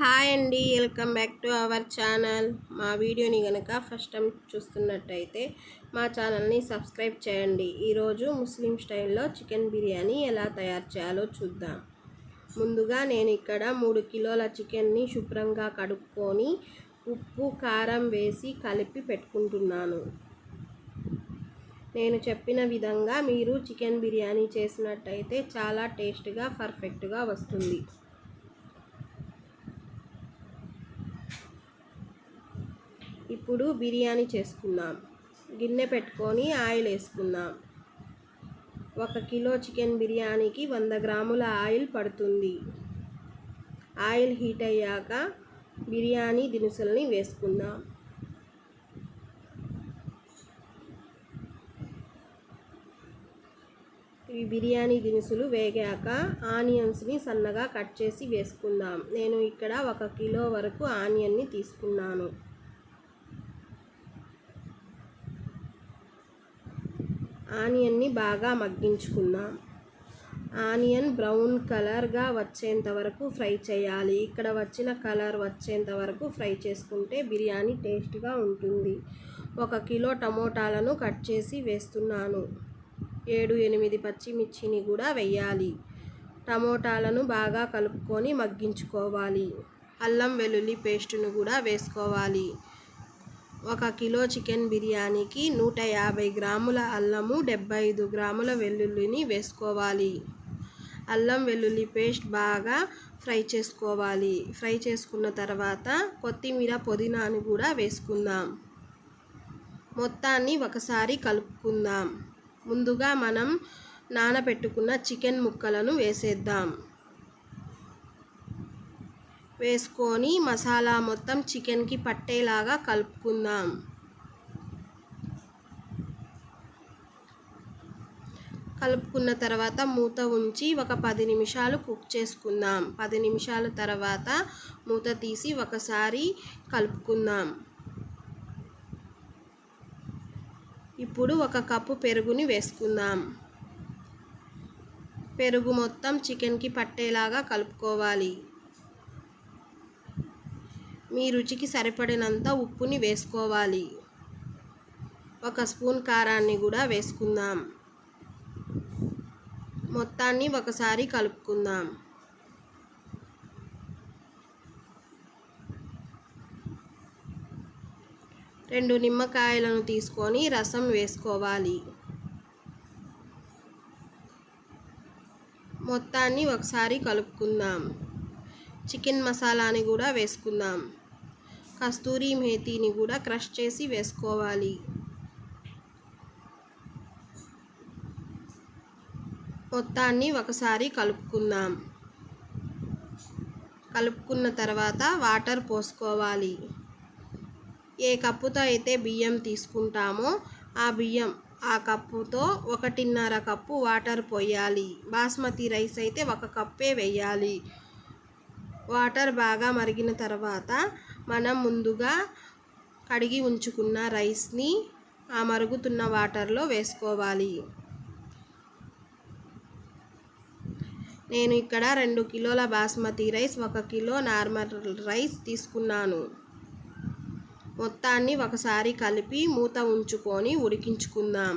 Hi అండి, welcome back to our channel. మా వీడియోని కనుక ఫస్ట్ టైం చూస్తున్నట్టయితే మా ఛానల్ని సబ్స్క్రైబ్ చేయండి. ఈరోజు ముస్లిం స్టైల్లో చికెన్ బిర్యానీ ఎలా తయారు చేయాలో చూద్దాం. ముందుగా నేను ఇక్కడ 3 కిలోల చికెన్ని శుభ్రంగా కడుక్కొని ఉప్పు కారం వేసి కలిపి పెట్టుకుంటున్నాను. నేను చెప్పిన విధంగా మీరు చికెన్ బిర్యానీ చేసినట్టయితే చాలా టేస్ట్గా పర్ఫెక్ట్గా వస్తుంది. ఇప్పుడు బిర్యానీ చేసుకుందాం. గిన్నె పెట్టుకొని ఆయిల్ వేసుకుందాం. 1 కిలో చికెన్ బిర్యానీకి 100 గ్రాముల ఆయిల్ పడుతుంది. ఆయిల్ హీట్ అయ్యాక బిర్యానీ దినుసుల్ని వేసుకుందాం. ఈ బిర్యానీ దినుసులు వేగాక ఆనియన్స్ని సన్నగా కట్ చేసి వేసుకుందాం. నేను ఇక్కడ 1 కిలో వరకు ఆనియన్ని తీసుకున్నాను. ఆనియన్ని బాగా మగ్గించుకుందాం. ఆనియన్ బ్రౌన్ కలర్గా వచ్చేంత వరకు ఫ్రై చేయాలి. ఇక్కడ వచ్చిన కలర్ వచ్చేంత వరకు ఫ్రై చేసుకుంటే బిర్యానీ టేస్ట్గా ఉంటుంది. 1 కిలో టమోటాలను కట్ చేసి వేస్తున్నాను. 7-8 పచ్చిమిర్చిని కూడా వేయాలి. టమోటాలను బాగా కలుపుకొని మగ్గించుకోవాలి. అల్లం వెల్లుల్లి పేస్టును కూడా వేసుకోవాలి. 1 కిలో చికెన్ బిర్యానీకి 150 గ్రాముల అల్లము, 75 గ్రాముల వెల్లుల్లిని వేసుకోవాలి. అల్లం వెల్లుల్లి పేస్ట్ బాగా ఫ్రై చేసుకోవాలి. ఫ్రై చేసుకున్న తర్వాత కొత్తిమీర పుదీనాను కూడా వేసుకుందాం. మొత్తాన్ని ఒకసారి కలుపుకుందాం. ముందుగా మనం నానబెట్టుకున్న చికెన్ ముక్కలను వేసేద్దాం. వేసుకొని మసాలా మొత్తం చికెన్కి పట్టేలాగా కలుపుకుందాం. కలుపుకున్న తర్వాత మూత ఉంచి ఒక 10 నిమిషాలు కుక్ చేసుకుందాం. 10 నిమిషాల తర్వాత మూత తీసి ఒకసారి కలుపుకుందాం. ఇప్పుడు 1 కప్పు పెరుగుని వేసుకుందాం. పెరుగు మొత్తం చికెన్కి పట్టేలాగా కలుపుకోవాలి. మీ రుచికి సరిపడినంత ఉప్పుని వేసుకోవాలి. 1 స్పూన్ కారాన్ని కూడా వేసుకుందాం. మొత్తాన్ని ఒకసారి కలుపుకుందాం. రెండు నిమ్మకాయలను తీసుకొని రసం వేసుకోవాలి. మొత్తాన్ని ఒకసారి కలుపుకుందాం. చికెన్ మసాలాని కూడా వేసుకుందాం. కస్తూరి మేతిని కూడా క్రష్ చేసి వేసుకోవాలి. మొత్తాన్ని ఒకసారి కలుపుకుందాం. కలుపుకున్న తర్వాత వాటర్ పోసుకోవాలి. ఏ కప్పుతో అయితే బియ్యం తీసుకుంటామో ఆ కప్పుతో 1.5 కప్పు వాటర్ పోయాలి. బాస్మతి రైస్ అయితే 1 కప్పే వేయాలి. వాటర్ బాగా మరిగిన తర్వాత మనం ముందుగా కడిగి ఉంచుకున్న రైస్ని ఆ మరుగుతున్న వాటర్లో వేసుకోవాలి. నేను ఇక్కడ 2 కిలోల basmati rice, 1 kilo normal rice తీసుకున్నాను. మొత్తాన్ని ఒకసారి కలిపి మూత ఉంచుకొని ఉడికించుకుందాం.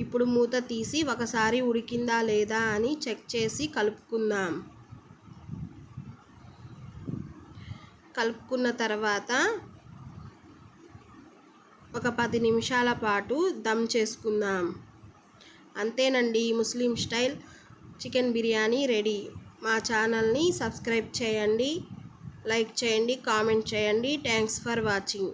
ఇప్పుడు మూత తీసి ఒకసారి ఉడికిందా లేదా అని చెక్ చేసి కలుపుకుందాం. కలుపుకున్న తర్వాత ఒక 10 నిమిషాల పాటు దమ్ చేసుకుందాం. అంతేనండి, ముస్లిం స్టైల్ చికెన్ బిర్యానీ రెడీ. మా ఛానల్ని సబ్స్క్రైబ్ చేయండి, లైక్ చేయండి, కామెంట్ చేయండి. Thanks for watching.